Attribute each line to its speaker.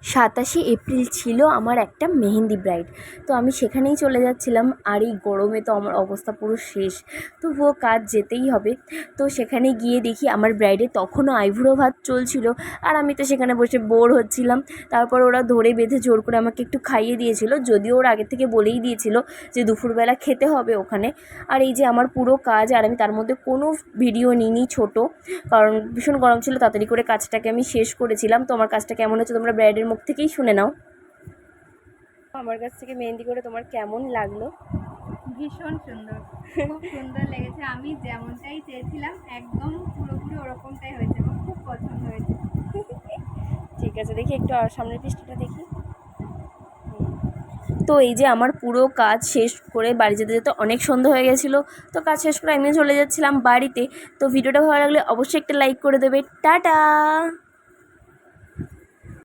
Speaker 1: 27শে April ছিল আমার একটা মেহেন্দি ব্রাইড। তো আমি সেখানেই চলে যাচ্ছিলাম, আর এই গরমে তো আমার অবস্থা পুরো শেষ, তবুও কাজ যেতেই হবে। তো সেখানে গিয়ে দেখি আমার ব্রাইডের তখনও আইবুড়ো ভাত চলছিল, আর আমি তো সেখানে বসে বোর হচ্ছিলাম। তারপর ওরা ধরে বেঁধে জোর করে আমাকে একটু খাইয়ে দিয়েছিল, যদিও ওরা আগের থেকে বলেই দিয়েছিল যে দুপুরবেলা খেতে হবে ওখানে। আর এই যে আমার পুরো কাজ, আর আমি তার মধ্যে কোনো ভিডিও নিইনি ছোট, কারণ ভীষণ গরম ছিল, তাড়াতাড়ি করে কাজটাকে আমি শেষ করেছিলাম। তো আমার কাজটা কেমন হচ্ছে তোমরা ব্রাইডের মুখ থেকেই শুনে নাও। আমার কাছ থেকে মেহেন্দি করে তোমার কেমন লাগলো?
Speaker 2: ভীষণ সুন্দর, খুব সুন্দর লেগেছে। আমি যেমনটাই চেয়েছিলাম একদম পুরোপুরি ওরকমটাই হয়েছে, আমার খুব পছন্দ হয়েছে।
Speaker 1: ঠিক আছে, দেখি একটু আর সামনের পৃষ্ঠাটা দেখি। তো এই যে আমার পুরো কাজ শেষ করে বাড়ি যেতে যেতে অনেক সন্ধ্যা হয়ে গেছিলো। তো কাজ শেষ করে আমিও চলে যাচ্ছিলাম বাড়িতে। তো ভিডিওটা ভালো লাগলে অবশ্যই একটা লাইক করে দেবে। টাটা।